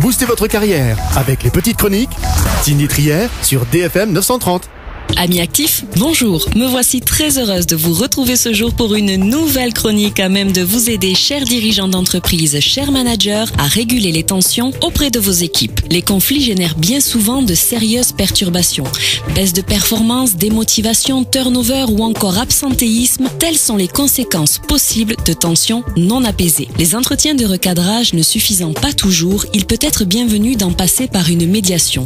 Boostez votre carrière avec les petites chroniques Cindy Trier sur DFM 930. Amis actifs, bonjour. Me voici très heureuse de vous retrouver ce jour pour une nouvelle chronique à même de vous aider, chers dirigeants d'entreprise, chers managers, à réguler les tensions auprès de vos équipes. Les conflits génèrent bien souvent de sérieuses perturbations. Baisse de performance, démotivation, turnover ou encore absentéisme, telles sont les conséquences possibles de tensions non apaisées. Les entretiens de recadrage ne suffisant pas toujours, il peut être bienvenu d'en passer par une médiation.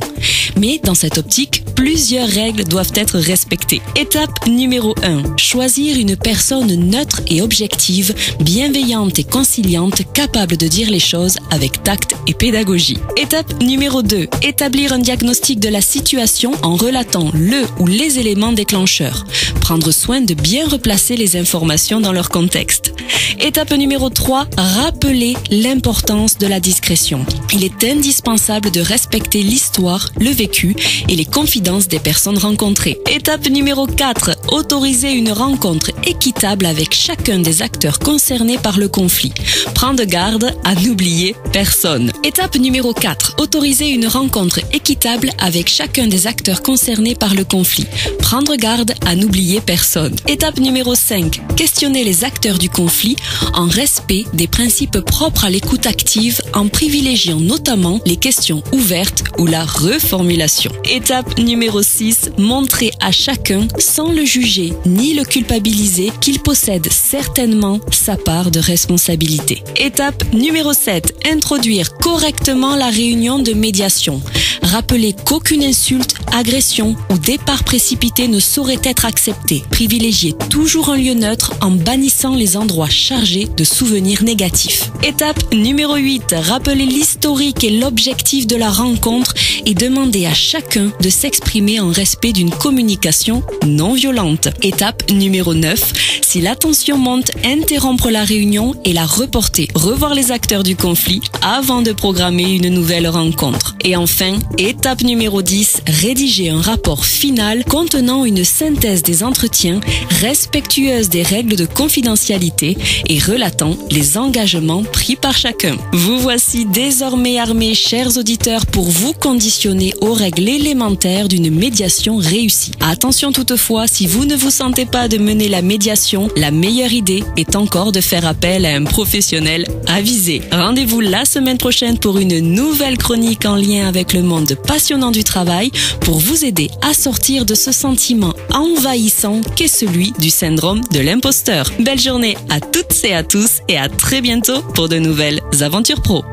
Mais dans cette optique, plusieurs règles doivent être respectées. Étape numéro 1. Choisir une personne neutre et objective, bienveillante et conciliante, capable de dire les choses avec tact et pédagogie. Étape numéro 2. Établir un diagnostic de la situation en relatant le ou les éléments déclencheurs. Prendre soin de bien replacer les informations dans leur contexte. Étape numéro 3. Rappeler l'importance de la discrétion. Il est indispensable de respecter l'histoire, le vécu et les confidences des personnes rencontrées. Étape numéro 4. Autoriser une rencontre équitable avec chacun des acteurs concernés par le conflit. Prendre garde à n'oublier personne. Étape numéro 4. Autoriser une rencontre équitable avec chacun des acteurs concernés par le conflit. Prendre garde à n'oublier personne. Étape numéro 5. Questionner les acteurs du conflit en respect des principes propres à l'écoute active en privilégiant notamment les questions ouvertes ou la reformulation. Étape numéro 6. Montrer à chacun, sans le juger ni le culpabiliser, qu'il possède certainement sa part de responsabilité. Étape numéro 7. Introduire correctement la réunion de médiation. Rappeler qu'aucune insulte, agression ou départ précipité ne saurait être accepté. Privilégier toujours un lieu neutre en bannissant les endroits chargés de souvenirs négatifs. Étape numéro 8. Rappeler l'historique et l'objectif de la rencontre et demander à chacun de s'exprimer en respect d'une communication non violente. Étape numéro 9. Si la tension monte, interrompre la réunion et la reporter. Revoir les acteurs du conflit avant de programmer une nouvelle rencontre. Et enfin, étape numéro 10. Rédiger un rapport final contenant une synthèse des entretiens, respectueuse des règles de confidentialité et relatant les engagements pris par chacun. Vous voici désormais armés, chers auditeurs, pour vous conditionner aux règles élémentaires d'une médiation réussie. Attention toutefois, si vous ne vous sentez pas de mener la médiation, la meilleure idée est encore de faire appel à un professionnel avisé. Rendez-vous la semaine prochaine pour une nouvelle chronique en lien avec le monde passionnant du travail pour vous aider à sortir de ce sentiment envahissant qu'est celui du syndrome de l'imposteur. Belle journée à toutes et à tous et à très bientôt pour de nouvelles aventures pro.